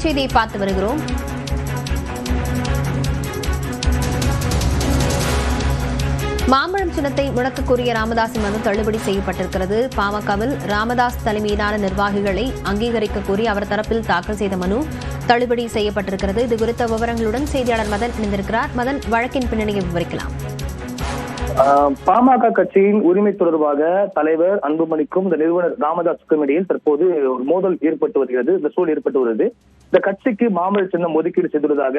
தலைப்புச் செய்தியை பார்த்து வருகிறோம். மாம்பழம் சின்னத்தை முடக்க கோரிய ராமதாஸின் மனு தள்ளுபடி செய்யப்பட்டிருக்கிறது. பாமகவில் ராமதாஸ் தலைமையிலான நிர்வாகிகளை அங்கீகரிக்க கோரி அவர் தரப்பில் தாக்கல் செய்த மனு தள்ளுபடி செய்யப்பட்டிருக்கிறது. இது குறித்த விவரங்களுடன் செய்தியாளர் மதன் இணைந்திருக்கிறார். மதன், வழக்கின் பின்னணியை விவரிக்கலாம். பாமக கட்சியின் உரிமை தொடர்பாக தலைவர் அன்புமணிக்கும் இந்த நிறுவனர் ராமதாஸுக்கும் இடையில் தற்போது ஒரு மோதல் ஏற்பட்டு வருகிறது. இந்த சூழல் ஏற்பட்டு வருகிறது. இந்த கட்சிக்கு மாம்பழ சின்னம் ஒதுக்கீடு செய்துள்ளதாக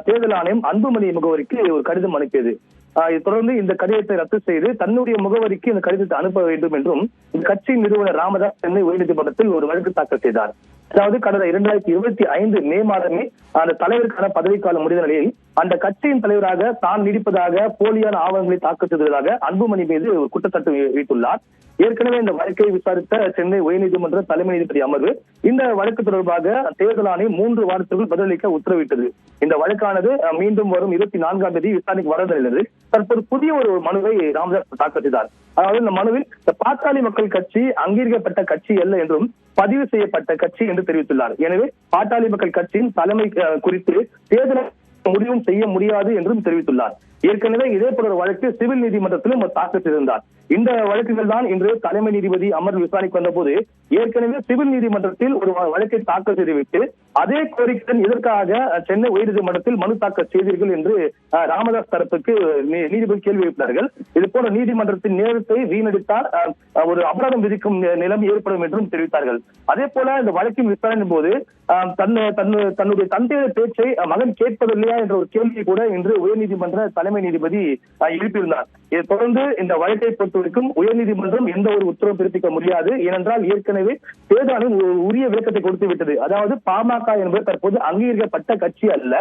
தேர்தல் ஆணையம் அன்புமணி முகவரிக்கு ஒரு கடிதம் அனுப்பியது. இதை தொடர்ந்து இந்த கடிதத்தை ரத்து செய்து தன்னுடைய முகவரிக்கு இந்த கடிதத்தை அனுப்ப வேண்டும் என்றும் இந்த கட்சியின் நிறுவனர் ராமதாஸ் சென்னை உயர்நீதிமன்றத்தில் ஒரு வழக்கு தாக்கல் செய்தார். அதாவது கடந்த 2025 மே மாதமே அந்த தலைவருக்கான பதவிக்காலம் முடிந்த நிலையில் அந்த கட்சியின் தலைவராக தான் நீடிப்பதாக போலியான ஆவணங்களை தாக்கல் செய்ததாக அன்புமணி மீது ஒரு குற்றச்சாட்டு வைத்துள்ளார். ஏற்கனவே இந்த வழக்கை விசாரித்த சென்னை உயர்நீதிமன்ற தலைமை நீதிபதி அமர்வு இந்த வழக்கு தொடர்பாக தேர்தல் ஆணையம் 3 வாரத்திற்குள் பதிலளிக்க உத்தரவிட்டது. இந்த வழக்கானது மீண்டும் வரும் 24ஆம் தேதி விசாரணைக்கு வர நிலையில் தற்போது புதிய ஒரு மனுவை ராமதாஸ் தாக்கல் செய்தார். அதாவது இந்த மனுவில் பாட்டாளி மக்கள் கட்சி அங்கீகரிக்கப்பட்ட கட்சி அல்ல என்றும் பதிவு செய்யப்பட்ட கட்சி என்று தெரிவித்துள்ளார். எனவே பாட்டாளி மக்கள் கட்சியின் தலைமை குறித்து தேர்தல் முடிவும் செய்ய முடியாது என்றும் தெரிவித்துள்ளார். ஏற்கனவே இதே போல ஒரு வழக்கு சிவில் நீதிமன்றத்திலும் தாக்கல் செய்திருந்தார். இந்த வழக்குகள் தான் இன்று தலைமை நீதிபதி அமர்வு விசாரணைக்கு வந்தபோது ஏற்கனவே சிவில் நீதிமன்றத்தில் ஒரு வழக்கை தாக்கல் செய்துவிட்டு அதே கோரிக்கையுடன் இதற்காக சென்னை உயர்நீதிமன்றத்தில் மனு தாக்கல் செய்தீர்கள் என்று ராமதாஸ் தரப்புக்கு நீதிபதி கேள்வி எழுப்பினார்கள். இது போல நீதிமன்றத்தின் நேரத்தை வீணடித்தால் ஒரு அபராதம் விதிக்கும் நிலைமை ஏற்படும் என்றும் தெரிவித்தார்கள். அதே போல இந்த வழக்கின் விசாரணையின் போது தன்னுடைய தந்தைய பேச்சை மகன் கேட்பதில்லையா என்ற ஒரு கேள்வியை கூட இன்று உயர்நீதிமன்ற தலைமை நீதிபதி எழுப்பியிருந்தார். இதை தொடர்ந்து இந்த வழக்கை பொறுத்தவரைக்கும் உயர்நீதிமன்றம் எந்த ஒரு உத்தரவு பிறப்பிக்க முடியாது. ஏனென்றால் ஏற்கனவே தேர்தலில் உரிய விளக்கத்தை கொடுத்து விட்டது. அதாவது பாமக என்பது தற்போது அங்கீகரிக்கப்பட்ட கட்சி அல்ல,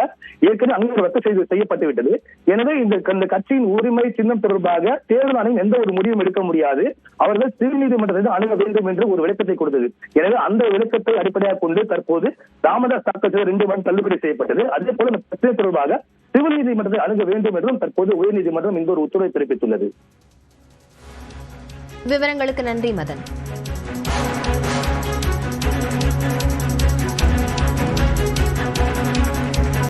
ஏற்கனவே அங்கீகாரம் ரத்து செய்யப்பட்டு விட்டது. எனவே இந்த கட்சியின் உரிமை சின்னம் தொடர்பாக தேர்தல் ஆணையம் எந்த ஒரு முடிவும் எடுக்க முடியாது. அவர்கள் சிவில் நீதிமன்றத்தை அணுக வேண்டும் என்று ஒரு விளக்கத்தை கொடுத்தது. எனவே அந்த விளக்கத்தை அடிப்படையாக கொண்டு தற்போது ராமதாஸ் தாக்கல் செய்த 2 மனு தள்ளுபடி செய்யப்பட்டது. அதே போல இந்த பிரச்சனை தொடர்பாக சிவில் நீதிமன்றத்தை அணுக வேண்டும் என்றும் தற்போது உயர்நீதிமன்றம் இந்த ஒரு உத்தரவை பிறப்பித்துள்ளது. விவரங்களுக்கு நன்றி மதன்.